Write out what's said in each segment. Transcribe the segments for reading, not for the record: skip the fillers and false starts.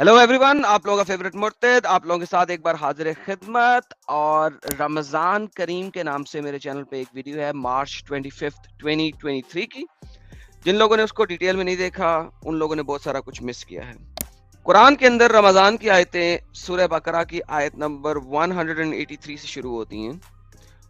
Hello everyone, आप लोगों का फेवरेट मुर्तद आप लोगों के साथ एक बार हाजिर खिदमत। और रमज़ान करीम के नाम से मेरे चैनल पे एक वीडियो है मार्च 25 2023 की। जिन लोगों ने उसको डिटेल में नहीं देखा उन लोगों ने बहुत सारा कुछ मिस किया है। कुरान के अंदर रमज़ान की आयतें सूरह बकरा की आयत नंबर 183 से शुरू होती हैं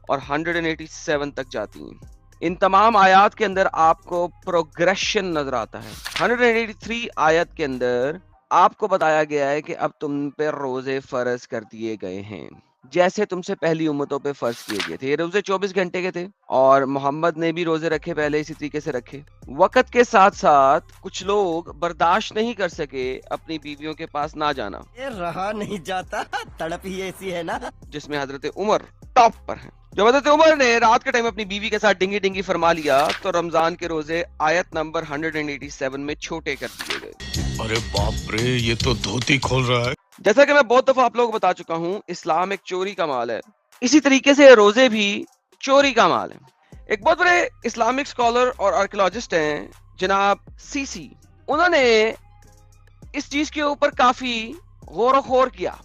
और 187 तक जाती हैं। इन तमाम आयत के अंदर आपको प्रोग्रेशन नजर आता है। 183 आयत के अंदर आपको बताया गया है कि अब तुम पे रोजे फर्ज कर दिए गए हैं जैसे तुमसे पहली उम्मतों पे फर्ज किए गए थे। ये रोजे 24 घंटे के थे और मोहम्मद ने भी रोजे रखे, पहले इसी तरीके से रखे। वक्त के साथ साथ कुछ लोग बर्दाश्त नहीं कर सके अपनी बीवियों के पास ना जाना, ये रहा नहीं जाता, तड़प ही ऐसी है ना। जिसमें हजरत उमर टॉप पर हैं। जब हजरत उमर ने रात के टाइम अपनी बीवी के साथ डिंगी डिंगी फरमा लिया तो रमजान के रोजे आयत नंबर 187 में छोटे कर दिए गए। अरे बाप रे, ये तो धोती खोल रहा है। जैसा कि मैं बहुत दफा आप लोगों को बता चुका हूँ, इस्लाम एक चोरी का माल है, इसी तरीके से रोजे भी चोरी का माल है। एक बहुत बड़े इस्लामिक स्कॉलर और आर्कियोलॉजिस्ट हैं जनाब सीसी, उन्होंने इस चीज के ऊपर काफी गौर व खौर किया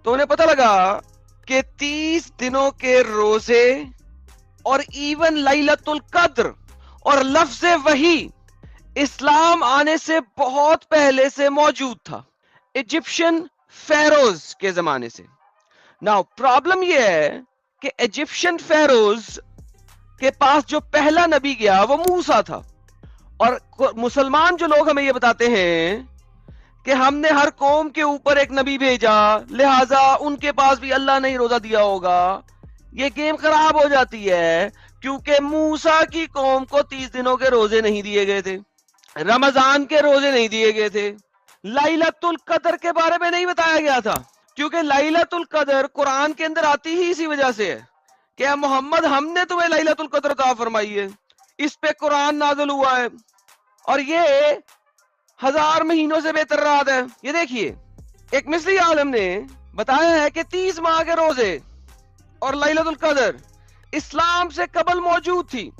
तो उन्हें पता लगा कि 30 दिनों के रोजे और इवन लैलतुल कद्र और लफ्ज़ वही इस्लाम आने से बहुत पहले से मौजूद था, इजिप्शियन फेरोज के जमाने से। नाउ प्रॉब्लम यह है कि इजिप्शियन फेरोज के पास जो पहला नबी गया वो मूसा था, और मुसलमान जो लोग हमें ये बताते हैं कि हमने हर कौम के ऊपर एक नबी भेजा लिहाजा उनके पास भी अल्लाह ने रोजा दिया होगा, ये गेम खराब हो जाती है क्योंकि मूसा की कौम को 30 दिनों के रोजे नहीं दिए गए थे, रमजान के रोजे नहीं दिए गए थे, लैलतुल कद्र के बारे में नहीं बताया गया था क्योंकि लैलतुल कद्र कुरान के अंदर आती ही इसी वजह से है कि मोहम्मद हमने तुम्हें लैलतुल कद्र अता फरमाई है, इस पे कुरान नाज़िल हुआ है और ये 1000 महीनों से बेहतर रात है। ये देखिए, एक मिस्री आलम ने बताया है कि 30 माह के रोजे और लैलतुल कद्र इस्लाम से कबल मौजूद थी।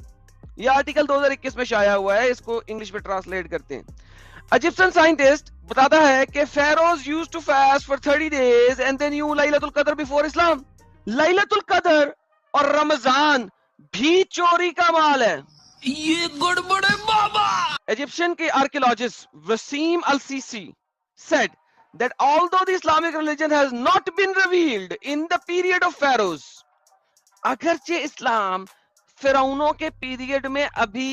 यह आर्टिकल 2021 में शाया हुआ है, इसको इंग्लिश में ट्रांसलेट करते हैं। इजिप्शियन साइंटिस्ट बताता है कि pharaohs used to fast for 30 days and they knew लैलतुल कद्र बिफोर इस्लाम। लैलतुल कद्र और रमजान भी चोरी का माल है। ये गड़बड़ है बाबा। Egyptian archaeologist Wasim al-Sisi said that although the Islamic religion has not been revealed in the period of pharaohs, अगरचे इस्लाम फिरौनों के पीरियड में अभी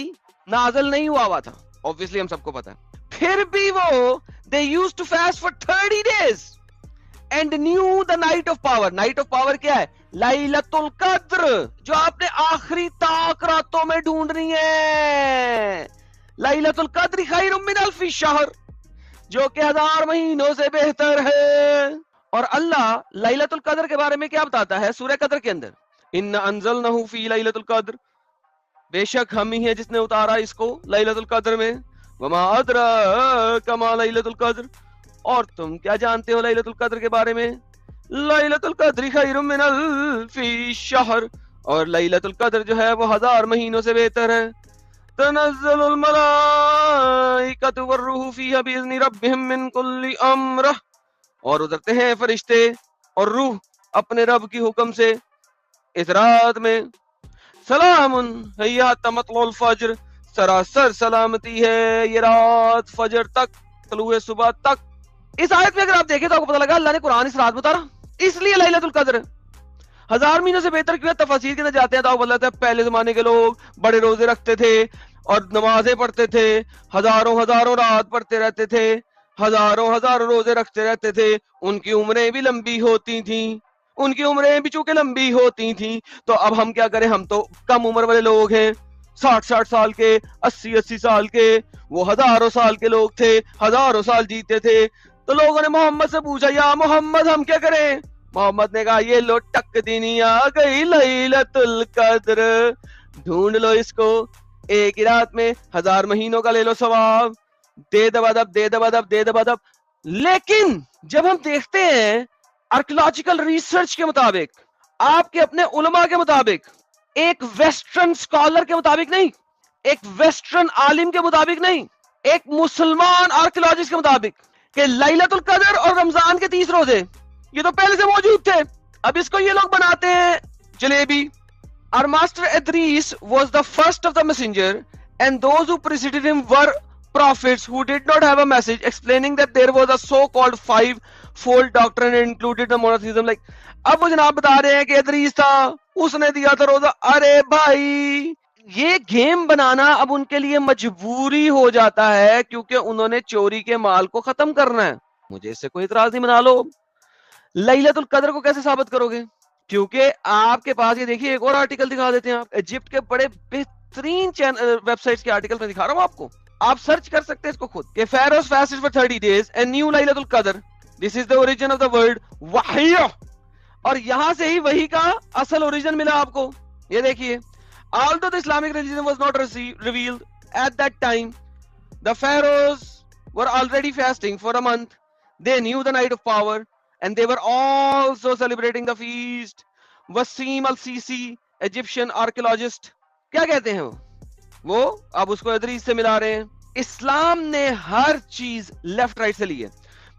नाज़िल नहीं हुआ था, ऑब्वियसली हम सबको पता है, फिर भी वो they used to fast for 30 days and knew the night of power। Night of power क्या है? लैलतुल कद्र, जो आपने आखिरी ताक रातों में ढूंढनी है। लैलतुल कद्र खैरुम मिन अल्फि शहर, जो कि 1000 महीनों से बेहतर है। और अल्लाह लैलतुल कद्र के बारे में क्या बताता है सूरह कद्र के अंदर? इन्ना अंज़लनाहु फी लैलतुल कद्र, बेशक हम ही है जिसने उतारा इसको लैलतुल कद्र में। वमा अदराका मा लैलतुल कद्र, और तुम क्या जानते हो लैलतुल कद्र के बारे में? लैलतुल कद्र खैरुम मिन अल्फि शहर, और लैलतुल कद्र जो है वो 1000 महीनों से बेहतर है। तनज़्ज़लुल मलाइकतु वर्रूहु फीहा बिइज़्नि रब्बिहिम मिन कुल्लि अम्र, और उतरते हैं फरिश्ते और रूह अपने रब की हुक्म से इस रात में। सलामुन हिया हत्ता मतलुल फज्र, सरासर सलामती है ये रात फजर तक, तलुए सुबह तक। इस आयत में अगर आप देखें तो आपको पता लगा अल्लाह ने कुरान इस रात में उतारा, इसलिए लैलतुल कद्र 1000 महीनों से बेहतर क्यों है? तफसीर के अंदर जाते हैं तो आपको बताता है पहले जमाने के लोग बड़े रोजे रखते थे और नमाजें पढ़ते थे, हजारों हजारों रात पढ़ते रहते थे, हजारों हजारों रोजे रखते रहते थे, उनकी उम्रें भी लंबी होती थी, उनकी उम्रें भी चूंकि लंबी होती थी तो अब हम क्या करें? हम तो कम उम्र वाले लोग हैं, 60-60 साल के, 80-80 साल के, वो हजारों साल के लोग थे, हजारों साल जीते थे। तो लोगों ने मोहम्मद से पूछा, या मोहम्मद हम क्या करें? मोहम्मद ने कहा, ये लो टक दिनी आ गई लैलतुल कद्र, ढूंढ लो इसको, एक ही रात में 1000 महीनों का ले लो सवाब, दे दबदब दे दबदब दे दबदब। लेकिन जब हम देखते हैं आर्कियोलॉजिकल रिसर्च के मुताबिक, आपके अपने उलमा के मुताबिक, एक वेस्टर्न स्कॉलर के मुताबिक नहीं, एक वेस्टर्न आलिम के मुताबिक नहीं, एक मुसलमान आर्कियोलॉजिस्ट के मुताबिक, کہ لائلۃ القدر اور رمضان کے 30 روزے یہ تو پہلے سے موجود تھے, اب اس کو یہ لوگ بناتے ہیں jalebi. Our master Idris was the first of the messenger, and those who preceded him were prophets who did not have a message explaining that there was a so-called five-fold doctrine and included the monotheism. Like, اب وہ جناب بتا رہے ہیں کہ ادریس تھا, اس نے دیا تھا روزہ. ارے بھائی, یہ گیم بنانا اب ان کے لیے مجبوری ہو جاتا ہے کیونکہ انہوں نے چوری کے مال کو ختم کرنا ہے. مجھے اس سے کوئی اعتراض نہیں, بنا لو. لیلۃ القدر کو کیسے ثابت کرو گے؟ کیونکہ آپ کے پاس یہ دیکھیے ایک اور آرٹیکل دکھا دیتے ہیں. آپ ایجپٹ کے بڑے بہترین ویب سائٹس کے آرٹیکل میں دکھا رہا ہوں آپ کو, آپ سرچ کر سکتے ہیں اس کو خود, کہ Pharaohs fasted for 30 days and knew لیلۃ القدر. This is the origin of the word وحی, اور یہاں سے ہی وحی کا اصل اوریجن ملا آپ کو. یہ دیکھیے, although the Islamic religion was not revealed at that time, the Pharaohs were already fasting for a month. They knew the night of power and they were also celebrating the feast. Wasim al-Sisi, Egyptian archaeologist, کیا کہتے ہیں وہ اب اس کو ادریس سے ملا رہے ہیں. اسلام نے ہر چیز لیفٹ رائٹ سے لی ہے.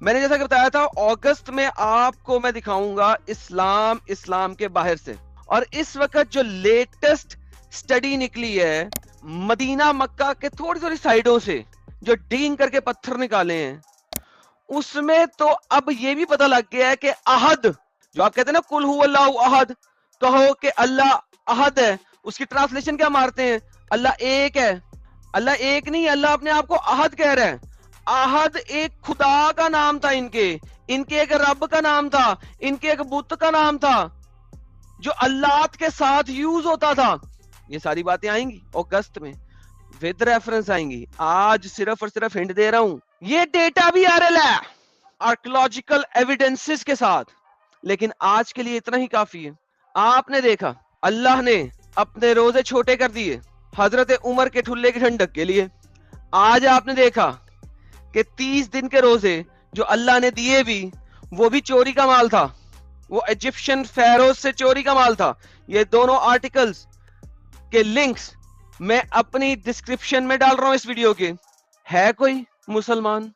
میں نے جیسا کہ بتایا تھا, اگست میں آپ کو میں دکھاؤں گا اسلام کے باہر سے. اور اس وقت جو لیٹسٹ سٹڈی نکلی ہے مدینہ مکہ کے تھوڑی تھوڑی سائڈوں سے, جو ڈینگ کر کے پتھر نکالے ہیں, اس میں تو اب یہ بھی پتہ لگ گیا ہے کہ احد, جو آپ کہتے ہیں نا کل ہو اللہ احد, کہو کہ اللہ احد ہے, اس کی ٹرانسلیشن کیا مارتے ہیں, اللہ ایک ہے. اللہ ایک نہیں, اللہ اپنے آپ کو احد کہہ رہے ہیں. احد ایک خدا کا نام تھا, ان کے ایک رب کا نام تھا, ان کے ایک بت کا نام تھا جو اللہ کے ساتھ یوز ہوتا تھا. یہ ساری باتیں آئیں گی اگست میں, ود ریفرنس آئیں گی. آج صرف اور صرف ہنٹ دے رہا ہوں, یہ ڈیٹا بھی آ رہا ہے آرکیولوجیکل ایویڈنسز کے ساتھ, لیکن آج کے لیے اتنا ہی کافی ہے. آپ نے دیکھا اللہ نے اپنے روزے چھوٹے کر دیے حضرت عمر کے ٹھلے کی ٹھنڈک کے لیے. آج آپ نے دیکھا کہ 30 دن کے روزے جو اللہ نے دیے بھی, وہ بھی چوری کا مال تھا, وہ ایجپشن فیروز سے چوری کا مال تھا. یہ دونوں آرٹیکلز کے لنکس میں اپنی ڈسکرپشن میں ڈال رہا ہوں اس ویڈیو کے. ہے کوئی مسلمان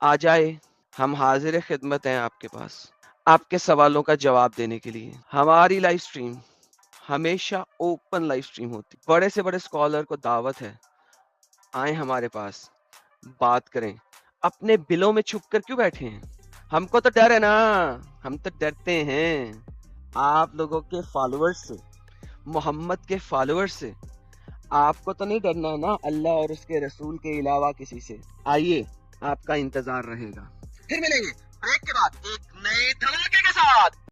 آ جائے, ہم حاضر خدمت ہیں آپ کے پاس آپ کے سوالوں کا جواب دینے کے لیے. ہماری لائف سٹریم ہمیشہ اوپن لائف سٹریم ہوتی, بڑے سے بڑے اسکالر کو دعوت ہے, آئیں ہمارے پاس بات کریں. اپنے بلوں میں چھپ کر کیوں بیٹھے ہیں؟ ہم کو تو ڈر ہے نا, ہم تو ڈرتے ہیں آپ لوگوں کے فالوورز سے, محمد کے فالوورز سے. آپ کو تو نہیں ڈرنا ہے نا اللہ اور اس کے رسول کے علاوہ کسی سے. آئیے, آپ کا انتظار رہے گا. پھر ملیں گے بریک کے بعد ایک